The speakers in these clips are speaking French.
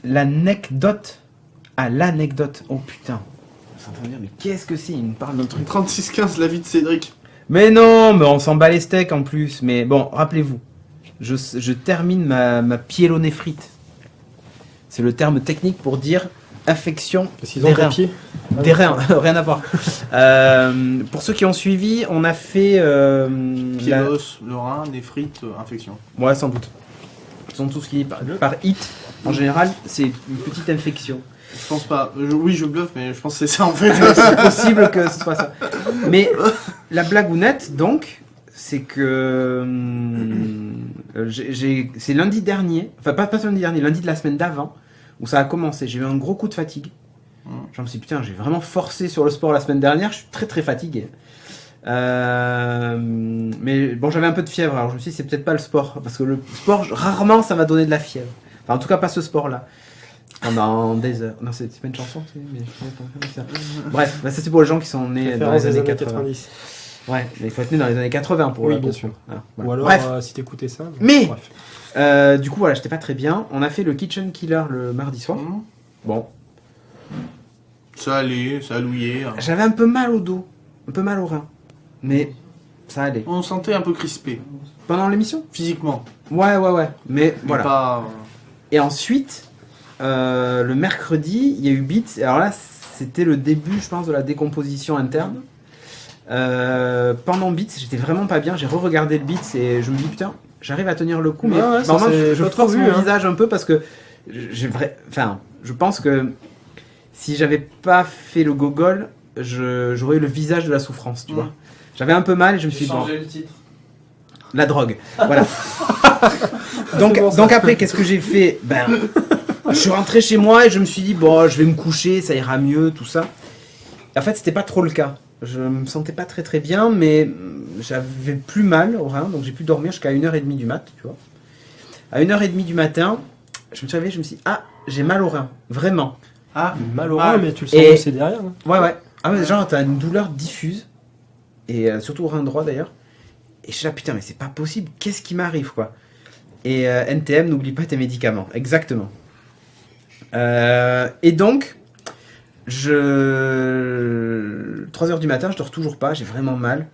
L'anecdote. Ah, l'anecdote. Oh putain. Je suis en train de dire, mais qu'est-ce que c'est? Il me parle d'un truc. 36-15, la vie de Cédric. Mais non, mais on s'en bat les steaks en plus. Mais bon, rappelez-vous. Je termine ma pyélonéphrite. C'est le terme technique pour dire infection des reins. Des reins, rien à voir. Pour ceux qui ont suivi, on a fait... Pyélos, le rein, néphrite, infection. Ouais, sans doute. Ils sont tous liés par it. En général, c'est une petite infection. Je pense pas. Oui, je bluffe, mais je pense que c'est ça en fait. C'est possible que ce soit ça. Mais la blagounette, donc, c'est que c'est lundi dernier, enfin pas lundi dernier, lundi de la semaine d'avant, où ça a commencé. J'ai eu un gros coup de fatigue. Je me suis dit, putain, j'ai vraiment forcé sur le sport la semaine dernière, je suis très très fatigué. Mais bon, j'avais un peu de fièvre, alors je me suis dit, c'est peut-être pas le sport, parce que le sport, rarement ça m'a donné de la fièvre. Enfin, en tout cas, pas ce sport-là. Pendant des heures. Non, c'est pas une chanson, mais bref, bah, ça c'est pour les gens qui sont nés dans les années 90. Ouais, mais il faut être né dans les années 80 pour oui, bien sûr. Ah, voilà. Ou alors, bref. Si t'écoutais ça. Mais, du coup, voilà, j'étais pas très bien. On a fait le Kitchen Killer le mardi soir. Bon. Ça allait, ça allouillait. Hein. J'avais un peu mal au dos, un peu mal au rein. Mais ça allait. On se sentait un peu crispé. Pendant l'émission ? Physiquement. Ouais. Mais voilà. Pas... Et ensuite, le mercredi, il y a eu Beats. Alors là, c'était le début, je pense, de la décomposition interne. Pendant Beats, j'étais vraiment pas bien. J'ai re-regardé le Beats et je me dis, putain, j'arrive à tenir le coup. Mais normalement, je force mon visage un peu parce que je pense que si j'avais pas fait le gogol, j'aurais eu le visage de la souffrance, tu vois. J'avais un peu mal et je me suis dit, bon, le titre. la drogue, voilà. donc après, qu'est-ce que j'ai fait ? Ben, je suis rentré chez moi et je me suis dit, bon, je vais me coucher, ça ira mieux, tout ça. Et en fait, c'était pas trop le cas. Je me sentais pas très très bien, mais j'avais plus mal au rein, donc j'ai pu dormir jusqu'à 1h30 du mat, tu vois. À 1h30 du matin, je me suis réveillé, je me suis dit, ah, j'ai mal au rein, vraiment. Ah, mal au rein, mais tu le sens aussi derrière. Hein. Ouais. Ah ouais, genre, t'as une douleur diffuse, et surtout au rein droit d'ailleurs. Et je suis là, putain, mais c'est pas possible, qu'est-ce qui m'arrive, quoi. Et NTM, n'oublie pas tes médicaments, exactement. Et donc, 3h du matin, je dors toujours pas, j'ai vraiment mal.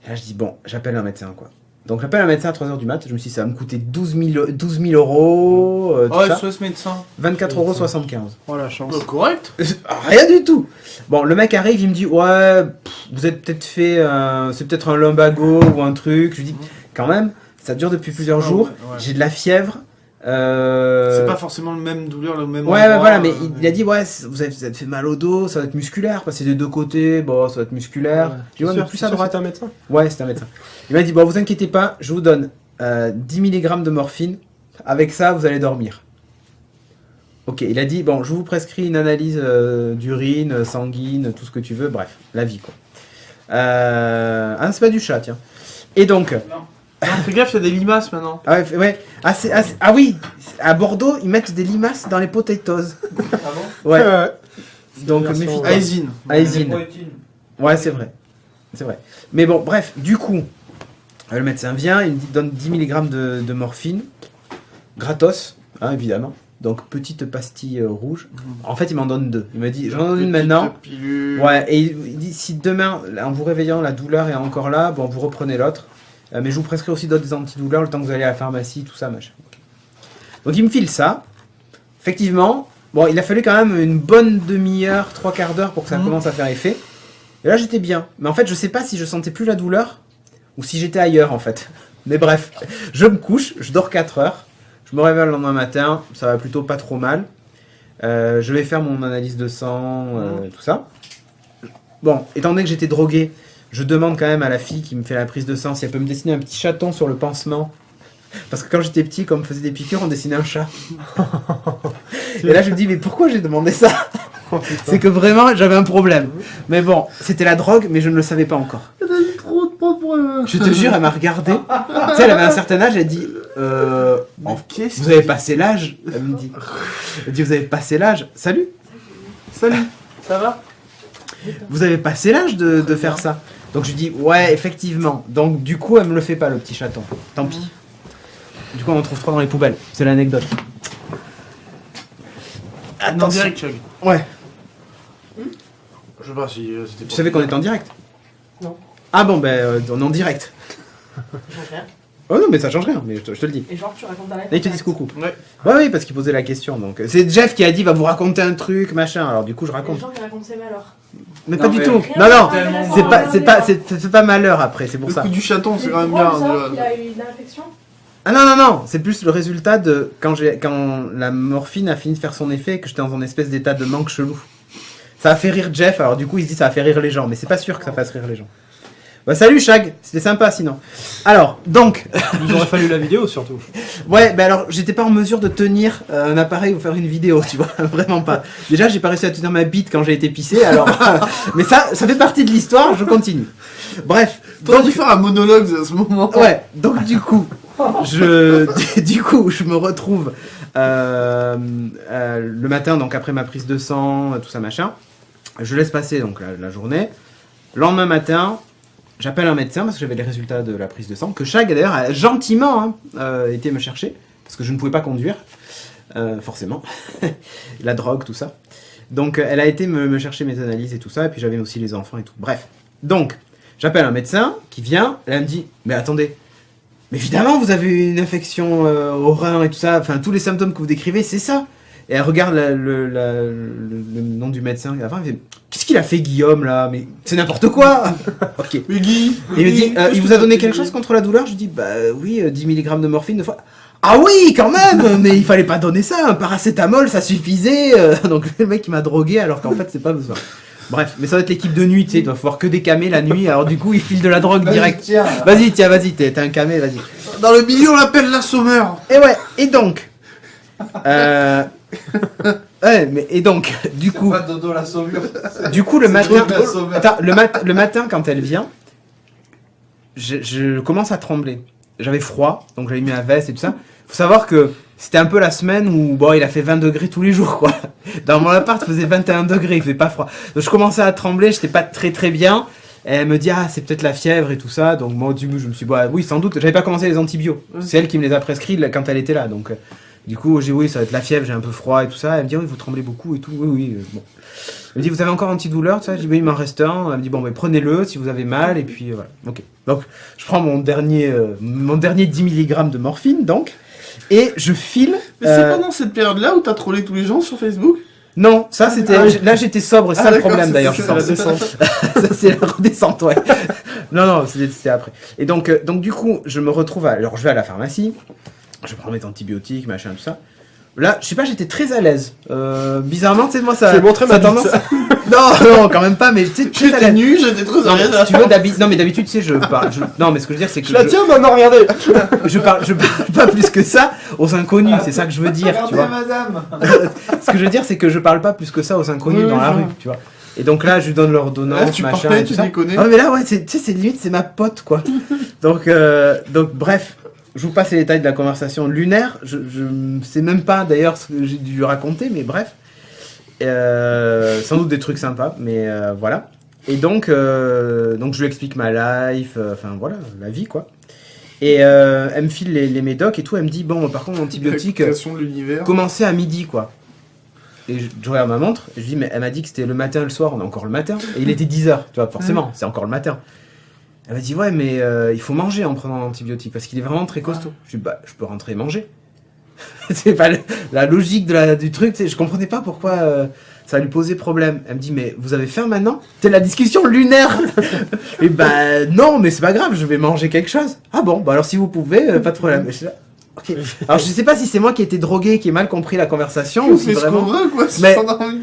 Et là, je dis, bon, j'appelle un médecin, quoi. Donc, j'appelle un médecin à 3h du mat, je me suis dit, ça va me coûter 12 000 euros, tout ça. Soit ce médecin. 24,75 €. Oh la chance. Correct. Rien du tout. Bon, le mec arrive, il me dit, ouais, vous êtes peut-être fait, c'est peut-être un lumbago ou un truc. Je lui dis, quand même, ça dure depuis plusieurs jours, ouais. j'ai de la fièvre. C'est pas forcément le même douleur, le même Ouais, endroit, voilà, mais il a dit, ouais, vous avez fait mal au dos, ça va être musculaire, parce que c'est des deux côtés, bon, ça va être musculaire. Ouais. Je dis, ouais, mais plus à droite. C'est un médecin ? Ouais, c'est un médecin. Il m'a dit, bon, vous inquiétez pas, je vous donne 10 mg de morphine, avec ça, vous allez dormir. Ok, il a dit, bon, je vous prescris une analyse d'urine, sanguine, tout ce que tu veux, bref, la vie, quoi. Ah, c'est pas du chat, tiens. Et donc... Non. Fais gaffe, il y a des limaces maintenant. Ah ouais. Ah oui, à Bordeaux, ils mettent des limaces dans les potatoes. Ah bon? Ouais. Donc, méfie-toi. Aésine. Ouais, c'est vrai. Mais bon, bref, du coup, le médecin vient, il me donne 10 mg de morphine, gratos, hein, évidemment. Donc, petite pastille rouge. En fait, il m'en donne 2. Il m'a dit, j'en donne une maintenant. Ouais, et il dit, si demain, en vous réveillant, la douleur est encore là, bon, vous reprenez l'autre. Mais je vous prescris aussi d'autres antidouleurs le temps que vous allez à la pharmacie, tout ça, machin. Donc il me file ça. Effectivement, bon, il a fallu quand même une bonne demi-heure, 3/4 d'heure pour que ça commence à faire effet. Et là, j'étais bien. Mais en fait, je sais pas si je sentais plus la douleur ou si j'étais ailleurs, en fait. Mais bref, je me couche, je dors 4 heures. Je me réveille le lendemain matin, ça va plutôt pas trop mal. Je vais faire mon analyse de sang, tout ça. Bon, étant donné que j'étais drogué, je demande quand même à la fille qui me fait la prise de sang si elle peut me dessiner un petit chaton sur le pansement. Parce que quand j'étais petit, quand on me faisait des piqûres, on dessinait un chat. Et là, je me dis, mais pourquoi j'ai demandé ça? C'est que vraiment, j'avais un problème. Mais bon, c'était la drogue, mais je ne le savais pas encore. Je te jure, elle m'a regardé. Tu sais, elle avait un certain âge, elle dit, vous avez passé l'âge? Elle me dit. Elle dit, vous avez passé l'âge? Salut. Ça va? Vous avez passé l'âge de faire ça? Donc je dis, ouais, effectivement. Donc du coup, elle me le fait pas, le petit chaton. Tant pis. Du coup, on en trouve 3 dans les poubelles. C'est l'anecdote. En direct, Chug. Ouais. Je sais pas si c'était. Tu savais qu'on était en direct? Non. Ah bon, ben, on est en direct. Ça change rien. Oh non, mais ça change rien, mais je te le dis. Et genre, tu racontes ta life. Là, ils te disent coucou. Ouais. Ouais, oui, parce qu'il posait la question. Donc, c'est Jeff qui a dit, va vous raconter un truc, machin. Alors, du coup, je Les raconte. gens qui racontent ses malheurs. Mais Non, pas du mais tout. rien Non, non. d'intéressant, C'est pas malheur après, c'est pour Le ça. coup du chaton, c'est Mais quand même pourquoi bien. ça déjà. Il a eu une infection. Ah non, non, non. C'est plus le résultat de quand la morphine a fini de faire son effet et que j'étais dans un espèce d'état de manque chelou. Ça a fait rire Jeff, alors du coup, il se dit ça a fait rire les gens. Mais c'est pas sûr que ça fasse rire les gens. Bah salut Shag, c'était sympa sinon. Alors, donc, Il nous aurait fallu la vidéo surtout. ouais, bah alors j'étais pas en mesure de tenir un appareil ou faire une vidéo, tu vois, vraiment pas. Déjà, j'ai pas réussi à tenir ma bite quand j'ai été pissé, alors. Mais ça fait partie de l'histoire, je continue. Bref, T'aurais dû faire un monologue à ce moment. ouais, donc du coup, je me retrouve le matin, donc après ma prise de sang, tout ça machin. Je laisse passer donc la journée. Lendemain matin. J'appelle un médecin parce que j'avais les résultats de la prise de sang, que Shag d'ailleurs a gentiment été me chercher, parce que je ne pouvais pas conduire, forcément, la drogue, tout ça. Donc elle a été me chercher mes analyses et tout ça, et puis j'avais aussi les enfants et tout. Bref, donc j'appelle un médecin qui vient, elle me dit, mais attendez, mais évidemment vous avez une infection au rein et tout ça, enfin tous les symptômes que vous décrivez, c'est ça. Et elle regarde le nom du médecin avant, elle fait, qu'est-ce qu'il a fait Guillaume là? Mais c'est n'importe quoi. Ok. Mais Guy, Et il me dit, il vous a donné quelque chose contre la douleur? Je dis, bah oui, 10 mg de morphine 2 fois. Ah oui, quand même, mais il fallait pas donner ça, un paracétamol, ça suffisait. Donc le mec il m'a drogué alors qu'en fait c'est pas besoin. Bref, mais ça va être l'équipe de nuit, tu sais, il doit falloir que des camés la nuit, alors du coup il file de la drogue direct. Tiens, Vas-y, tiens, vas-y, t'es un camé, vas-y. dans le milieu on l'appelle l'assommeur. Et ouais, et donc, ouais, mais et donc, du coup, pas dodo la saumure. du coup le C'est matin, trop la sauveur. attends, le matin quand elle vient, je commence à trembler. J'avais froid, donc j'avais mis ma veste et tout ça. Faut savoir que c'était un peu la semaine où bon, il a fait 20 degrés tous les jours, quoi. Dans mon appart, il faisait 21 degrés, il faisait pas froid. Donc je commençais à trembler, j'étais pas très bien. Et elle me dit, ah, c'est peut-être la fièvre et tout ça. Donc moi, du coup, je me suis dit, bah, oui, sans doute. J'avais pas commencé les antibiotiques. C'est elle qui me les a prescrits là, quand elle était là. Donc, du coup, j'ai dit, oui, ça va être la fièvre, j'ai un peu froid et tout ça. Elle me dit, oui, vous tremblez beaucoup et tout. Oui, oui, bon. Elle me dit, vous avez encore un antidouleur, tout ça? Je dis, oui, il m'en reste un. Elle me dit, bon, mais prenez-le si vous avez mal. Et puis, voilà. Ok. Donc, je prends mon dernier 10 mg de morphine, donc. Et je file. Mais c'est pendant cette période-là où t'as trollé tous les gens sur Facebook? Non, ça c'était. Ah oui. Là j'étais sobre, c'est ça le d'accord, problème d'ailleurs, je c'est la pense. descente. Ça c'est la redescente, ouais. Non, c'était après. Et donc du coup, je me retrouve alors je vais à la pharmacie, je prends mes antibiotiques, machin, tout ça. Là, je sais pas, j'étais très à l'aise. Bizarrement, tu sais, moi ça. Je vais montrer ma ça bite. tendance. Non, quand même pas, mais tu sais, très à J'étais l'aise. nu, j'étais très à Non, l'aise. si tu veux, d'habitude, tu sais, je parle. Non, mais ce que je veux dire, c'est que Je la tiens, maman, regardez. je parle pas plus que ça aux inconnus, c'est ça que je veux dire, tu Regardez vois. madame. Ce que je veux dire, c'est que je parle pas plus que ça aux inconnus Oui, dans la je rue, vois. tu vois. Et donc là, je lui donne l'ordonnance, Tu machin. parlais, et tout tu ça. déconnais. Ah, mais là, ouais, tu sais, c'est limite, c'est ma pote, quoi. donc, bref, je vous passe les détails de la conversation lunaire. Je sais même pas d'ailleurs ce que j'ai dû lui raconter, mais bref. Sans doute des trucs sympas, mais voilà. Et donc je lui explique ma life, enfin voilà, la vie, quoi. Et elle me file les médocs et tout. Elle me dit, bon, par contre, l'antibiotique, La création de l'univers. commencez à midi, quoi. Et je regarde ma montre, et je dis, mais elle m'a dit que c'était le matin et le soir, on est encore le matin. Et il était 10h, tu vois, forcément, c'est encore le matin. Elle m'a dit, ouais, mais il faut manger en prenant l'antibiotique, parce qu'il est vraiment très costaud. Je dis, bah, je peux rentrer et manger. C'est pas la logique du truc, tu sais, je comprenais pas pourquoi ça lui posait problème. Elle me dit, mais vous avez faim maintenant? C'est la discussion lunaire. Et bah, non, mais c'est pas grave, je vais manger quelque chose. Ah bon, bah alors si vous pouvez, pas de problème. Et je suis là, ok. Alors je sais pas si c'est moi qui ai été drogué, qui ai mal compris la conversation, ou On si fait ce qu'on vraiment... veut, quoi. Mais- c'est endormi.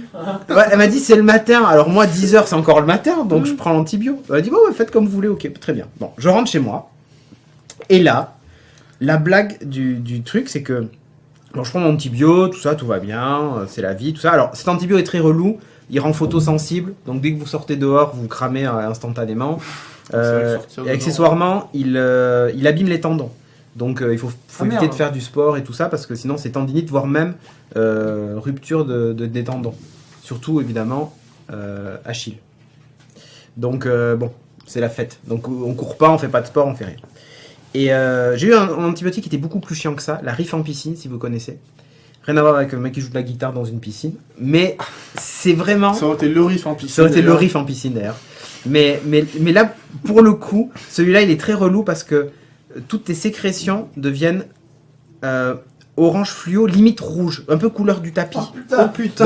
Ouais, elle m'a dit c'est le matin, alors moi 10h c'est encore le matin, donc je prends l'antibio. Elle m'a dit bon ouais, faites comme vous voulez, ok, très bien. Bon, je rentre chez moi, et là, la blague du truc c'est que, bon je prends mon antibio, tout ça, tout va bien, c'est la vie, tout ça. Alors cet antibio est très relou, il rend photosensible, donc dès que vous sortez dehors, vous cramez instantanément. vrai que sortir Et dehors. accessoirement, il abîme les tendons. Donc il faut Ah, éviter merde. de faire du sport et tout ça, parce que sinon c'est tendinite, voire même rupture des tendons. Surtout évidemment Achille. Donc bon, c'est la fête. Donc on court pas, on fait pas de sport, on fait rien. Et j'ai eu un antibiotique qui était beaucoup plus chiant que ça, la rifampicine, si vous connaissez. Rien à voir avec le mec qui joue de la guitare dans une piscine. Mais c'est vraiment... Ça aurait été le riff en piscine. Ça aurait été le d'ailleurs. riff en piscine d'ailleurs. Mais là, pour le coup, celui-là, il est très relou parce que toutes tes sécrétions deviennent orange fluo, limite rouge, un peu couleur du tapis. Oh putain.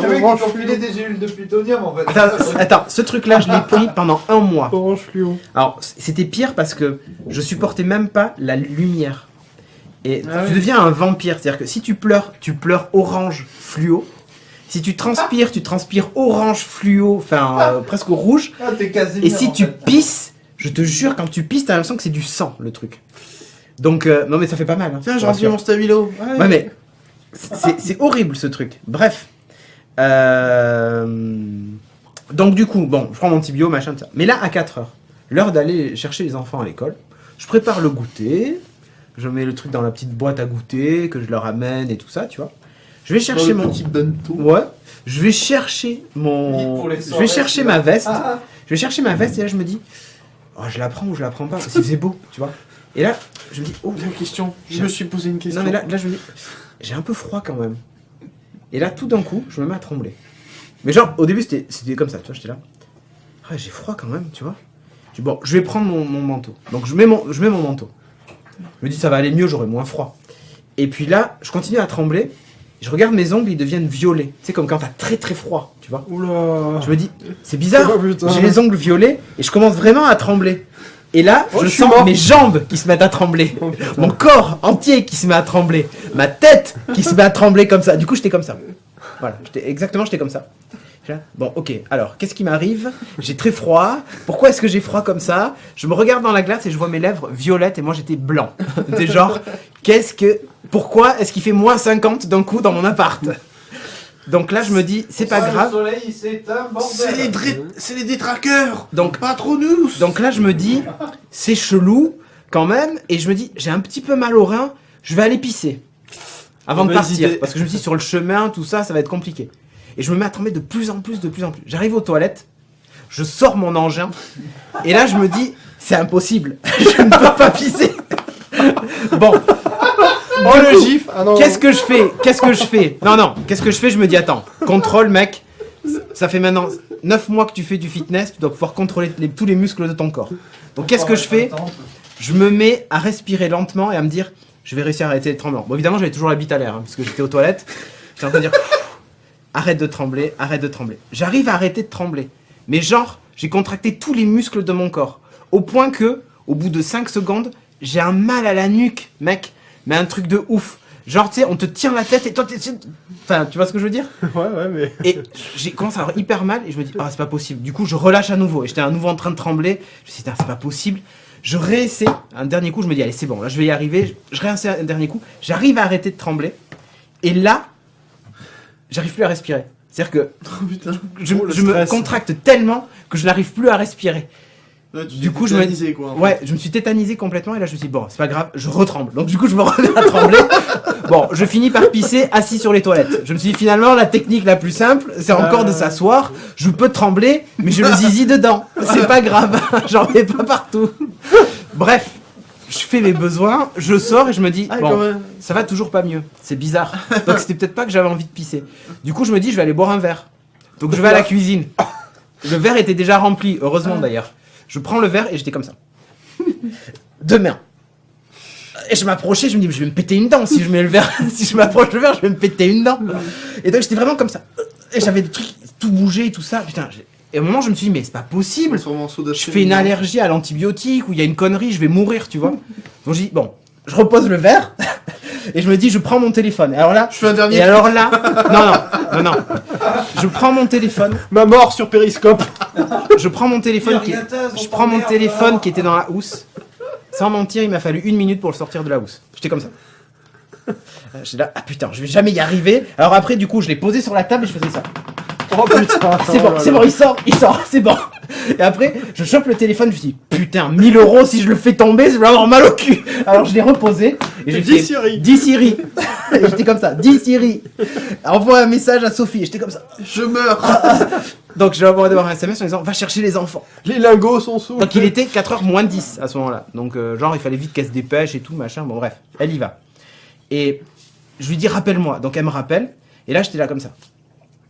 Le mec, ils t'ont filé des gélules de plutonium en fait. Attends, ce truc-là, je l'ai pris pendant 1 mois. Orange fluo. Alors, c'était pire parce que je supportais même pas la lumière. Et Ah tu oui. deviens un vampire. C'est-à-dire que si tu pleures orange fluo. Si tu transpires orange fluo, enfin presque rouge. Ah, t'es Casimir, Et si en tu fait. pisses, je te jure, quand tu pisses, t'as l'impression que c'est du sang, le truc. Donc, non mais ça fait pas mal. Hein, Tiens, je j'ai te rempli rassure. mon stabilo. Ouais, mais c'est horrible ce truc. Bref. Donc, du coup, bon, je prends mon antibio, machin, tout ça. Mais là, à 4h, l'heure d'aller chercher les enfants à l'école, je prépare le goûter, je mets le truc dans la petite boîte à goûter, que je leur amène et tout ça, tu vois. Je vais chercher mon. petit bento. Ouais. Je vais chercher Guide mon. pour les Je vais soirées, chercher tu ma vois. veste. Ah, Je vais chercher ma veste et là, je me dis, oh, je la prends ou je la prends pas, parce que c'est beau, tu vois. Et là, je me dis, oh, Une question. Je me suis posé une question. non mais là je me dis, j'ai un peu froid quand même. Et là tout d'un coup, je me mets à trembler. Mais genre au début c'était comme ça, tu vois, j'étais là. Ah, j'ai froid quand même, tu vois. Je dis, bon, je vais prendre mon manteau. Donc je mets mon manteau. Je me dis ça va aller mieux, j'aurai moins froid. Et puis là, je continue à trembler. Je regarde mes ongles, ils deviennent violets. C'est comme quand t'as très très froid, tu vois. Oula. Je me dis, c'est bizarre. Oh, putain. J'ai les ongles violets et je commence vraiment à trembler. Et là, Oh, je je suis sens mort. mes jambes qui se mettent à trembler. Oh, putain. Mon corps entier qui se met à trembler. Ma tête qui se met à trembler comme ça. Du coup, j'étais comme ça. Voilà, j'étais comme ça. J'étais là, bon, ok, alors, qu'est-ce qui m'arrive? J'ai très froid. Pourquoi est-ce que j'ai froid comme ça? Je me regarde dans la glace et je vois mes lèvres violettes et moi j'étais blanc. C'est genre, pourquoi est-ce qu'il fait moins 50 d'un coup dans mon appart? Donc là, je me dis, c'est pas le grave. soleil, c'est un bordel. C'est les détraqueurs. Donc, Patronus. Donc là, je me dis, c'est chelou quand même. Et je me dis, j'ai un petit peu mal au rein, je vais aller pisser. Avant de Mauvaise partir. idée. Parce que je me dis, sur le chemin, tout ça, ça va être compliqué. Et je me mets à trembler de plus en plus. J'arrive aux toilettes, je sors mon engin. Et là, je me dis, c'est impossible. Je ne peux pas pisser. Bon. Oh le gif. Ah non. Qu'est-ce que je fais? Non, qu'est-ce que je fais? Je me dis, attends, contrôle, mec. Ça fait maintenant 9 mois que tu fais du fitness, tu dois pouvoir contrôler tous les muscles de ton corps. Donc qu'est-ce que je fais? Je me mets à respirer lentement et à me dire, je vais réussir à arrêter les tremblements. Bon, évidemment, j'avais toujours la bite à l'air, parce que j'étais aux toilettes. J'étais en train de dire, arrête de trembler. J'arrive à arrêter de trembler. Mais genre, j'ai contracté tous les muscles de mon corps. Au point que, au bout de 5 secondes, j'ai un mal à la nuque, mec. Mais un truc de ouf. Genre, tu sais, on te tient la tête et toi, enfin, tu vois ce que je veux dire? Ouais, mais. Et j'ai commencé à avoir hyper mal et je me dis, ah, c'est pas possible. Du coup, je relâche à nouveau. Et j'étais à nouveau en train de trembler. Je me suis dit, c'est pas possible. Je réessaie un dernier coup. Je me dis, allez, c'est bon, là, je vais y arriver. Je réessaie un dernier coup. J'arrive à arrêter de trembler. Et là, j'arrive plus à respirer. C'est-à-dire que Oh putain. je le me stress. contracte tellement que je n'arrive plus à respirer. Là, tu Du t'es coup, je me tétanisé, quoi. en fait. Ouais, je me suis tétanisé complètement et là je me suis dit, bon, c'est pas grave, je retremble. Donc du coup, je me remets à trembler. Bon, je finis par pisser assis sur les toilettes. Je me suis dit, finalement, la technique la plus simple, c'est encore de s'asseoir. Je peux trembler, mais je le zizi dedans. C'est pas grave, j'en mets pas partout. Bref, je fais mes besoins, je sors et je me dis, Ah, quand bon, même. ça va toujours pas mieux. C'est bizarre. Donc c'était peut-être pas que j'avais envie de pisser. Du coup, je me dis, je vais aller boire un verre. Donc je vais à la cuisine. Le verre était déjà rempli, heureusement d'ailleurs. Je prends le verre et j'étais comme ça. Deux mains. Et je m'approchais, je me dis, je vais me péter une dent si je mets le verre. Si je m'approche le verre, je vais me péter une dent. Et donc j'étais vraiment comme ça. Et j'avais des trucs, tout bougé et tout ça. Putain, et à un moment, je me suis dit, mais c'est pas possible. Sur mon soda Je fais une allergie à l'antibiotique ou il y a une connerie, je vais mourir, tu vois. Donc j'ai dit, bon, je repose le verre. Et je me dis, je prends mon téléphone. Et alors là, Je fais un dernier. et alors là, non. Je prends mon téléphone. Ma mort sur Périscope. Je prends mon téléphone qui était dans la housse. Sans mentir, il m'a fallu 1 minute pour le sortir de la housse. J'étais comme ça. J'étais là, ah putain, je vais jamais y arriver. Alors après, du coup, je l'ai posé sur la table et je faisais ça. Oh putain. C'est bon, il sort, c'est bon. Et après, je chope le téléphone, je me dis, putain, 1000 € si je le fais tomber, je vais avoir mal au cul. Alors je l'ai reposé et j'ai Dis fait Siri. Dis Siri. Et j'étais comme ça, dis Siri. Envoie un message à Sophie, et j'étais comme ça. Je meurs. Donc je vais envoyer un SMS en disant va chercher les enfants. Les lingots sont sous. Donc il était 4h moins 10 à ce moment-là. Donc genre il fallait vite qu'elle se dépêche et tout machin. Bon bref, elle y va. Et je lui dis rappelle-moi. Donc elle me rappelle. Et là j'étais là comme ça.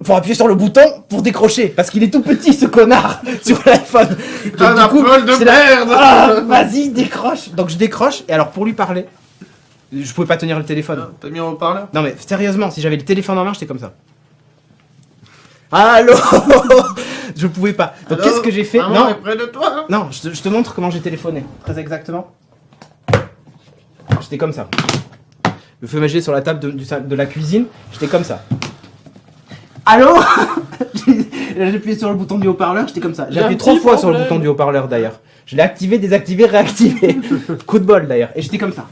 Faut appuyer sur le bouton pour décrocher parce qu'il est tout petit ce connard sur l'iPhone. Putain Donc, du coup, d'Apple de c'est là, merde. ah, vas-y décroche. Donc je décroche et alors pour lui parler, je pouvais pas tenir le téléphone. T'as mis en haut-parleur? Non mais sérieusement, si j'avais le téléphone en main, j'étais comme ça. Allô. Je pouvais pas. Donc Allô, qu'est-ce que j'ai fait? maman Non, est près de toi. non, je te montre comment j'ai téléphoné. Très exactement. J'étais comme ça. Le feu magique sur la table de la cuisine, j'étais comme ça. Allô. J'ai appuyé sur le bouton du haut-parleur, j'étais comme ça. J'ai appuyé 3 fois sur le bouton du haut-parleur d'ailleurs. Je l'ai activé, désactivé, réactivé. Coup de bol d'ailleurs. Et j'étais comme ça.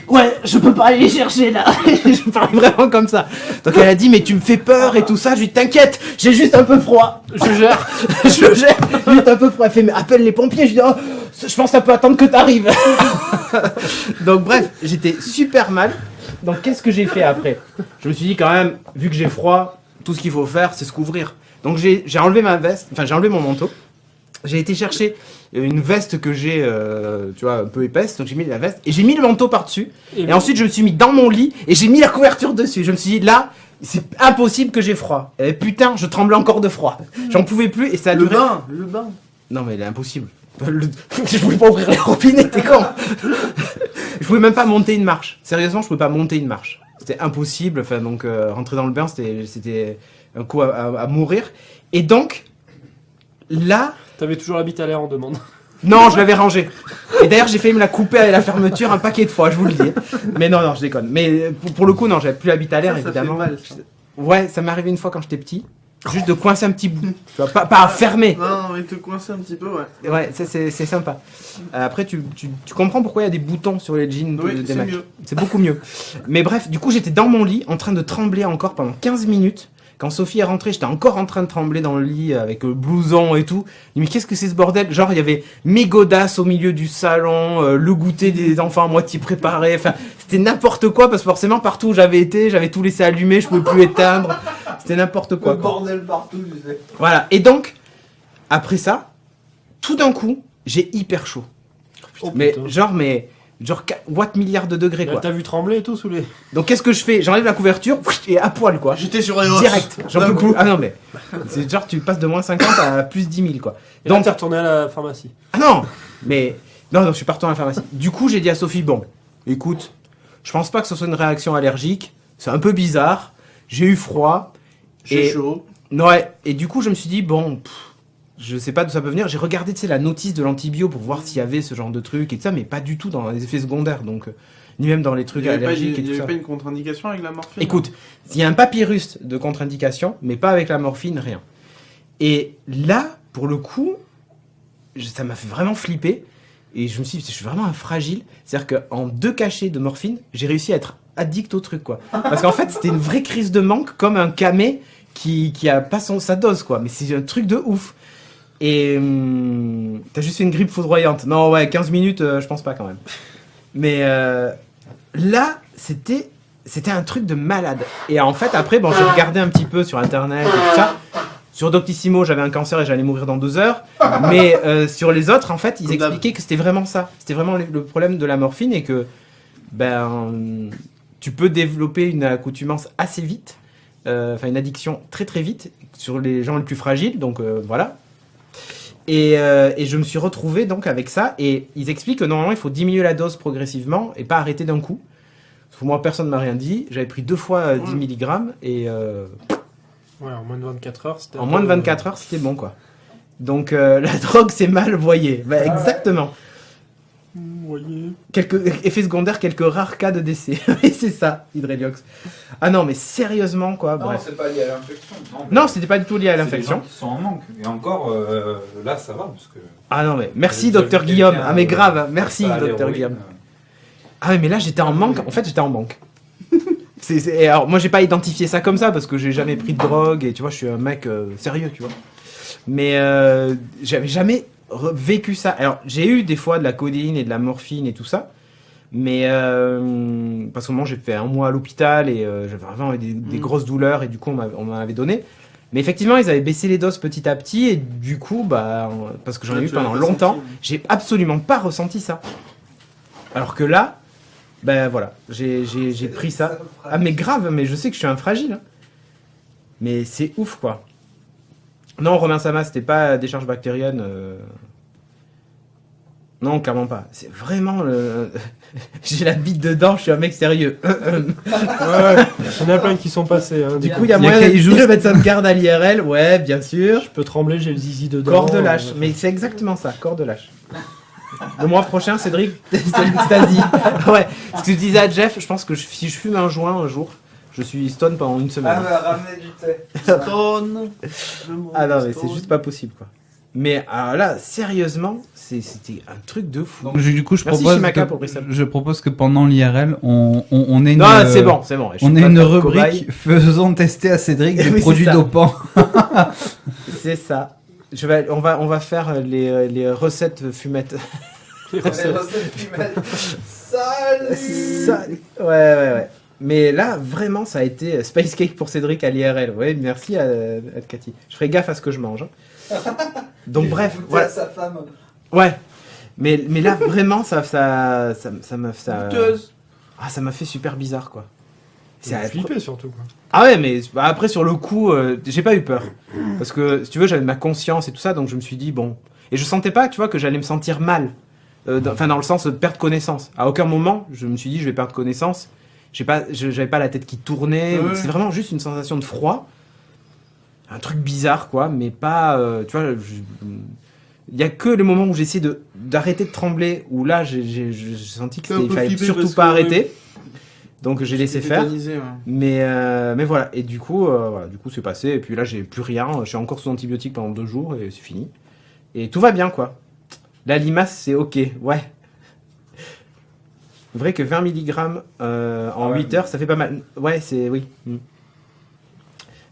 Ouais, je peux pas aller les chercher là. Je parlais vraiment comme ça. Donc elle a dit mais tu me fais peur et tout ça. Je lui dis t'inquiète, j'ai juste un peu froid. Je gère. Je gère. Juste un peu froid. Elle fait mais appelle les pompiers. Je dis oh, je pense que ça peut attendre que t'arrives. Donc bref, j'étais super mal. Donc qu'est-ce que j'ai fait après? Je me suis dit quand même, vu que j'ai froid, tout ce qu'il faut faire c'est se couvrir. Donc j'ai enlevé ma veste, enfin j'ai enlevé mon manteau. J'ai été chercher une veste que j'ai, tu vois, un peu épaisse, donc j'ai mis la veste et j'ai mis le manteau par-dessus. Et ensuite, je me suis mis dans mon lit et j'ai mis la couverture dessus. Je me suis dit, là, c'est impossible que j'ai froid. Et putain, je tremblais encore de froid. J'en pouvais plus et ça a duré. Le bain. Non, mais il est impossible. Je pouvais pas ouvrir les robinets, t'es con. Je pouvais même pas monter une marche. Sérieusement, je pouvais pas monter une marche. C'était impossible. Enfin, donc, rentrer dans le bain, c'était un coup à mourir. Et donc, là. T'avais toujours la bite à l'air en demande. Non, je l'avais rangé. Et d'ailleurs, j'ai failli me la couper à la fermeture un paquet de fois, je vous le dis. Mais non, je déconne. Mais pour le coup, non, j'avais plus la bite à l'air, évidemment. Ça fait mal, ça. Ouais, ça m'est arrivé une fois quand j'étais petit. Juste de coincer un petit bout. Tu vois, pas à fermer. Non, mais te coincer un petit peu, ouais. Ouais, ça, c'est sympa. Après, tu comprends pourquoi il y a des boutons sur les jeans Oui, des c'est mecs. mieux. C'est beaucoup mieux. Mais bref, du coup, j'étais dans mon lit, en train de trembler encore pendant 15 minutes. Quand Sophie est rentrée, j'étais encore en train de trembler dans le lit avec le blouson et tout. Je me dis, mais qu'est-ce que c'est ce bordel? Genre, il y avait mes godasses au milieu du salon, le goûter des enfants à moitié préparé. Enfin, c'était n'importe quoi parce que forcément, partout où j'avais été, j'avais tout laissé allumé, je pouvais plus éteindre. C'était n'importe quoi. Le bordel partout, tu sais. Voilà. Et donc, après ça, tout d'un coup, j'ai hyper chaud. Oh, mais putain. genre what milliards de degrés quoi. T'as vu trembler et tout sous les. Donc qu'est-ce que je fais? J'enlève la couverture et à poil quoi. J'étais sur les Direct. J'en peux plus. Ah non mais c'est genre tu passes de moins 50 à plus 10 000 quoi. Et là, Donc t'es retourné à la pharmacie. ah non mais non je suis parti à la pharmacie. Du coup j'ai dit à Sophie bon écoute je pense pas que ce soit une réaction allergique. C'est un peu bizarre. J'ai eu froid. J'ai Et- chaud. Ouais et du coup je me suis dit bon. Je sais pas d'où ça peut venir. J'ai regardé, tu sais, la notice de l'antibio pour voir s'il y avait ce genre de truc et tout ça, mais pas du tout dans les effets secondaires, donc ni même dans les Il trucs n'y avait, allergiques et tout ça. pas une contre-indication avec la morphine? Écoute, il y a un papyrus de contre-indication, mais pas avec la morphine, rien. Et là, pour le coup, ça m'a fait vraiment flipper. Et je me suis dit, je suis vraiment un fragile. C'est-à-dire qu'en 2 cachets de morphine, j'ai réussi à être addict au truc, quoi. Parce qu'en fait, c'était une vraie crise de manque, comme un camé qui a pas sa dose, quoi. Mais c'est un truc de ouf. Et t'as juste fait une grippe foudroyante. Non, ouais, 15 minutes, je pense pas quand même. Mais là, c'était un truc de malade. Et en fait, après, bon, j'ai regardé un petit peu sur Internet et tout ça. Sur Doctissimo, j'avais un cancer et j'allais mourir dans 2 heures. Mais sur les autres, en fait, ils Comme d'hab. expliquaient que c'était vraiment ça. C'était vraiment le problème de la morphine et que tu peux développer une accoutumance assez vite. Enfin, une addiction très très vite sur les gens les plus fragiles. Donc voilà. Et je me suis retrouvé donc avec ça. Et ils expliquent que normalement, il faut diminuer la dose progressivement et pas arrêter d'un coup. Parce que moi, personne ne m'a rien dit. J'avais pris 2 fois 10 mg et Ouais, en moins de 24 heures, c'était. en moins de 24 heures, c'était bon, quoi. Donc, la drogue, c'est mal, voyez. Bah, exactement. Voyez. Quelques effets secondaires, quelques rares cas de décès. Et c'est ça, Hydreliox. Ah non, mais sérieusement, quoi. Non, Bref. c'est pas lié à l'infection. Non, c'était pas du tout lié à C'est des l'infection. gens qui sont en manque. Et encore, là, ça va, parce que... Ah non, mais merci, J'avais docteur vu Guillaume. quelqu'un, Ah, mais grave, merci, pas à docteur l'héroïne. Guillaume. Ah oui, mais là, j'étais en manque. En fait, j'étais en manque. Et alors, moi, j'ai pas identifié ça comme ça parce que j'ai jamais pris de drogue et tu vois, je suis un mec sérieux, tu vois. Mais j'avais jamais vécu ça. Alors, j'ai eu des fois de la codéine et de la morphine et tout ça. Mais parce que moi, j'ai fait 1 mois à l'hôpital et j'avais vraiment des grosses douleurs et du coup, on m'en avait donné. Mais effectivement, ils avaient baissé les doses petit à petit, et du coup, bah, parce que j'en ai eu Tu l'as pendant ressenti, longtemps, oui. j'ai absolument pas ressenti ça. Alors que là, ben voilà, j'ai pris ça. Ah mais grave, mais je sais que je suis un fragile. Hein. Mais c'est ouf quoi. Non, Romain Sama, c'était pas décharge bactérienne. Non, clairement pas. C'est vraiment le... J'ai la bite dedans, je suis un mec sérieux. Ouais, il y en a plein qui sont passés. Hein, Du coup, il y a Il y a moyen de Kaiju. dire le médecin de garde à l'IRL. Ouais, bien sûr. Je peux trembler, j'ai le zizi dedans. Corps de lâche. Mais c'est exactement ça, corps de lâche. Le mois prochain, Cédric, c'est l'extasie. Ouais. Ce que je disais à Jeff, je pense que si je fume un joint un jour, je suis stone pendant une semaine. Ah, bah, ramener du thé. Stone. Ah non, mais c'est juste pas possible quoi. Mais alors là, sérieusement, c'était un truc de fou. Donc, du coup, je Merci, propose, Shimaka, que, pour Bristol. je propose que pendant l'IRL, on ait une, Non, c'est bon, c'est bon. Je suis on pas ait une faire rubrique cobaye. faisant tester à Cédric des Oui, c'est produits ça. dopants. C'est ça. On va faire les recettes fumettes. Les Les recettes. recettes fumettes. Salut. Ça, ouais. Mais là, vraiment, ça a été Space Cake pour Cédric à l'IRL. Ouais, merci à Cathy. Je ferai gaffe à ce que je mange. Hein. Donc bref, Goûter voilà. à sa femme. Ouais. Mais là, vraiment, ça m'a Goûteuse. Ah, ça m'a fait super bizarre, quoi. C'est flippé surtout. Quoi. Ah ouais, mais bah, après, sur le coup, j'ai pas eu peur. Parce que, si tu veux, j'avais ma conscience et tout ça, donc je me suis dit, bon... Et je sentais pas, tu vois, que j'allais me sentir mal. Dans le sens de perdre connaissance. À aucun moment, je me suis dit, je vais perdre connaissance. J'avais pas la tête qui tournait. Ouais. C'est vraiment juste une sensation de froid. Un truc bizarre, quoi, mais pas... tu vois, il y a que les moments où j'essaie d'arrêter de trembler, où là, j'ai senti T'es un qu'il peu fallait flippé surtout parce pas que- arrêter. Donc j'ai laissé faire. Tétanisé, ouais. Mais voilà, et du coup, c'est passé. Et puis là, j'ai plus rien. Je suis encore sous antibiotiques pendant 2 jours et c'est fini. Et tout va bien, quoi. La limace, c'est ok, ouais. Vrai que 20 mg en Ouais. 8 heures, ça fait pas mal. Ouais, c'est... Oui. Mm.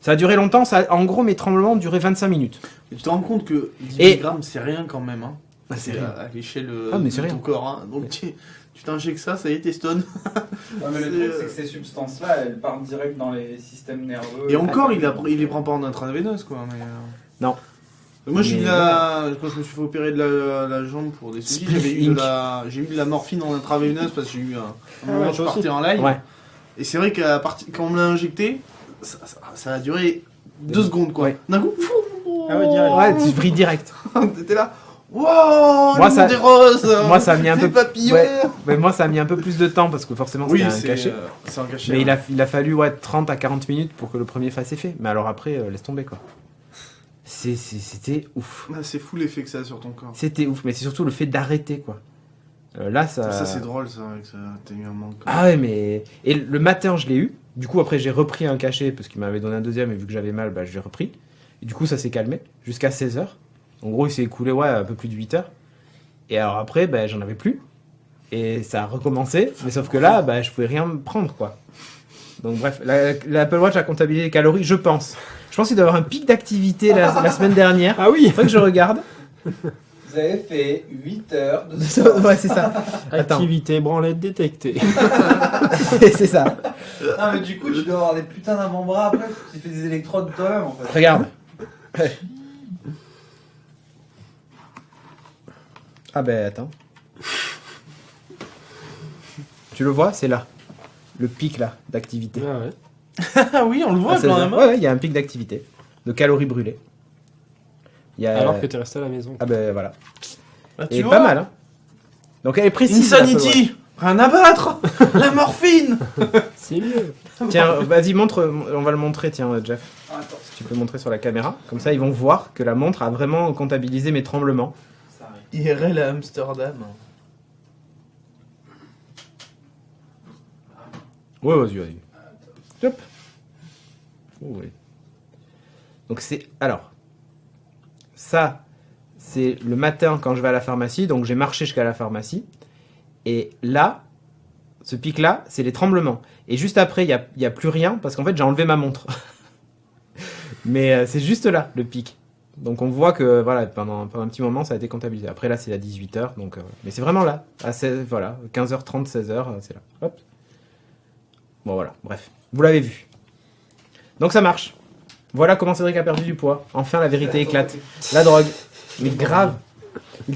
Ça a duré longtemps. En gros, mes tremblements ont duré 25 minutes. Et tu te rends compte que 10 Et- mg, c'est rien quand même. Hein. Ah, c'est C'est rien. à l'échelle Ah, mais de c'est ton rien. corps. Hein. Donc tu t'injectes ça, ça y est, t'es stone. Ouais, mais le truc, c'est que ces substances-là, elles partent direct dans les systèmes nerveux. Et encore, il les prend pas en intraveineuse, quoi. Mais, Non. Moi, j'ai eu Mais quand je me suis fait opérer de la jambe pour des soucis, Spliff j'ai eu de la morphine en intraveineuse parce que j'ai eu un Ah moment ouais, où je toi aussi. partais en live. Ouais. Et c'est vrai qu'à partir quand on me l'a injecté, ça a duré 2 secondes, quoi. Ouais. D'un coup, Ah ouais, direct. Ouais, tu brilles direct. t'étais là. Wow, Moi, le ça- monde est rose. moi, ça a mis un les peu- papillons. ouais. Mais moi, ça a mis un peu plus de temps parce que forcément, Oui, c'était un cachet. c'est un cachet. Mais ouais. il a fallu 30 à 40 minutes pour que le premier fasse effet. Mais alors après, laisse tomber quoi. C'était ouf. Ah, c'est fou l'effet que ça a sur ton corps. C'était ouf, mais c'est surtout le fait d'arrêter quoi. Là, ça. Ça, c'est drôle, ça, que ça t'as eu un manque. Ah ouais, mais. Et le matin, je l'ai eu. Du coup, après, j'ai repris un cachet parce qu'il m'avait donné un deuxième et vu que j'avais mal, bah, je l'ai repris. Et du coup, ça s'est calmé jusqu'à 16h. En gros, il s'est écoulé un peu plus de 8 heures. Et alors après, bah, j'en avais plus. Et ça a recommencé. Mais sauf que là, bah, je pouvais rien me prendre quoi. Donc bref, l'Apple Watch a comptabilisé les calories, je pense. Je pense qu'il doit y avoir un pic d'activité la semaine dernière. Ah oui. Il faudrait que je regarde. Vous avez fait 8 heures de Ouais, c'est ça. Attends. Activité branlette détectée. C'est ça. Non, mais du coup, tu dois avoir des putains d'avant-bras après, parce que tu fais des électrodes toi-même en fait. Regarde. Ah ben attends. Tu le vois, c'est là. Le pic là d'activité. Ah ouais. Ah oui, on le voit À 16 quand heures. même. Ouais, il y a un pic d'activité. De calories brûlées. Il y a... Alors que t'es resté à la maison. Ah ben voilà. Ah, tu Et vois, pas mal hein. Donc elle est précise. l'Apple Watch. Insanity. Rien à battre. La morphine. C'est mieux. Tiens, vas-y montre, on va le montrer tiens Jeff. Ah, attends, Si tu peux montrer sur la caméra. Comme ça ils vont voir que la montre a vraiment comptabilisé mes tremblements. ça arrive. IRL à Amsterdam. Ouais, vas-y. Hop. Oh, oui. Donc c'est... Alors. Ça, c'est le matin quand je vais à la pharmacie. Donc j'ai marché jusqu'à la pharmacie. Et là, ce pic-là, c'est les tremblements. Et juste après, il y a plus rien parce qu'en fait, j'ai enlevé ma montre. Mais c'est juste là, le pic. Donc on voit que voilà, pendant un petit moment, ça a été comptabilisé. Après là, c'est à 18h. Donc, mais c'est vraiment là. À 16, voilà, 15h30, 16h, c'est là. Hop. Bon voilà, bref. Vous l'avez vu. Donc ça marche. Voilà comment Cédric a perdu du poids. Enfin, la vérité éclate. La drogue. Mais grave.